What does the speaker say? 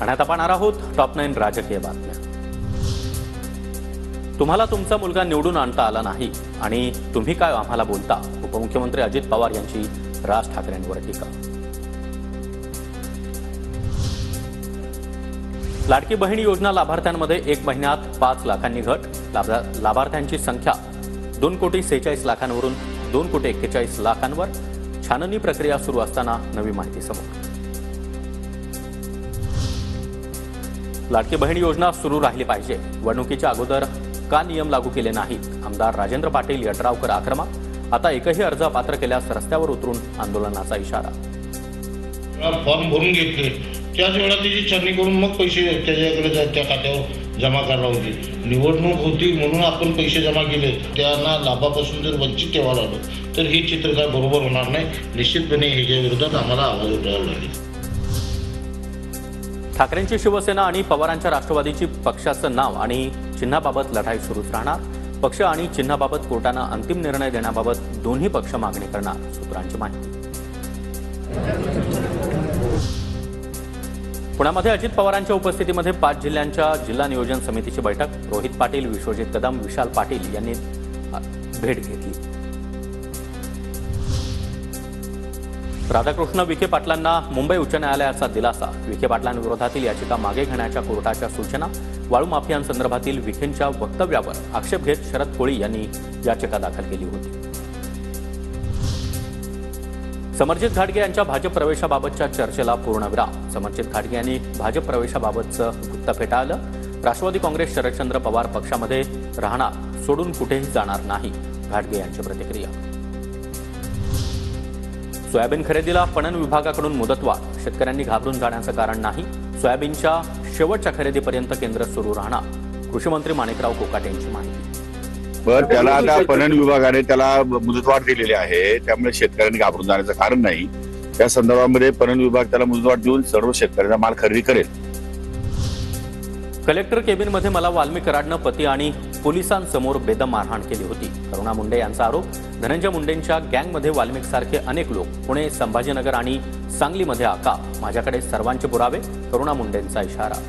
आणि आता पाहणार आहोत टॉप 9 राजकीय बातम्या। तुम्हाला तुमचा मुलगा निवडून आणता आला नाही आणि तुम्ही काय आम्हाला बोलता, उपमुख्यमंत्री अजित पवार यांची राज ठाकरेंवर टीका। लाडकी बहीण योजना लाभार्थ्यांमध्ये 1 महिन्यात 5 लाखांनी घट, लाभार्थ्यांची संख्या 2,46,00,000वरून 2,41,00,000 छाननी प्रक्रिया सुरू असताना नवी माहिती समोर। लाडकी बहीण योजना सुरू राहिली पाहिजे, निवडणुकीच्या अगोदर का नियम लागू केले नाहीत, आमदार राजेंद्र पाटील यड्रावकर आक्रमक। आता एकही अर्ज पात्र केल्यास रस्त्यावर उतरून आंदोलनाचा इशारा। फॉर्म भरून घेतले त्याच वेळा त्याची छाननी करून मग पैसे त्याच्याकडे त्या खात्यावर जमा करणार होती। निवडणूक होती म्हणून आपण पैसे जमा केले, त्यांना लाभापासून जर वंचित ठेवायला आलं तर हे चित्र काय बरोबर होणार नाही। निश्चितपणे ह्याच्या विरोधात आम्हाला आवाज उठवावा लागेल। ठाकरेंची शिवसेना आणि पवारांच्या राष्ट्रवादीची पक्षाचं नाव आणि चिन्हाबाबत लढाई सुरूच राहणार। पक्ष आणि चिन्हाबाबत कोर्टानं अंतिम निर्णय देण्याबाबत दोन्ही पक्ष मागणी करणार, सूत्रांची माहिती। पुण्यामध्ये अजित पवारांच्या उपस्थितीमध्ये 5 जिल्ह्यांच्या जिल्हा नियोजन समितीची बैठक। रोहित पाटील, विश्वजित कदम, विशाल पाटील यांनी भेट घेतली। राधाकृष्ण विखे पाटलांना मुंबई उच्च न्यायालयाचा दिलासा। विखे पाटलांविरोधातील याचिका मागे घेण्याच्या कोर्टाच्या सूचना। वाळू माफियांसंदर्भातील विखेंच्या वक्तव्यावर आक्षेप घेत शरद कोळी यांनी याचिका दाखल केली होती। समरजित घाटगे यांच्या भाजप प्रवेशाबाबतच्या चर्चेला पूर्णविराम। समरजित घाटगे यांनी भाजप प्रवेशाबाबतचं वृत्त फेटाळलं। राष्ट्रवादी काँग्रेस शरदचंद्र पवार पक्षामध्ये राहणार, सोडून कुठेही जाणार नाही, घाटगे यांची प्रतिक्रिया। सोयाबीन खरेदीला पणन विभागाकडून मुदतवाढ, शेतकऱ्यांनी घाबरून जाण्याचं कारण नाही। सोयाबीनच्या शेवटच्या खरेदीपर्यंत केंद्र सुरू राहणार, कृषी मंत्री माणिकराव कोकाटे यांची माहिती। त्याला आता पणन विभागाने त्याला मुदतवाढ दिलेली आहे, त्यामुळे शेतकऱ्यांनी घाबरून जाण्याचं कारण नाही। त्या संदर्भामध्ये पणन विभाग त्याला मुदतवाढ देऊन सर्व शेतकऱ्यांचा माल खरेदी करेल। कलेक्टर केबिनमध्ये मला वाल्मिक कराडनं पती आणि पोलिसांसमोर बेदम मारहाण केली होती, करुणा मुंडे यांचा आरोप। धनंजय मुंडेंच्या गँगमध्ये वाल्मिक सारखे अनेक लोक, पुणे, संभाजीनगर आणि सांगलीमध्ये आका। माझ्याकडे सर्वांचे पुरावे, करुणा मुंडेंचा इशारा।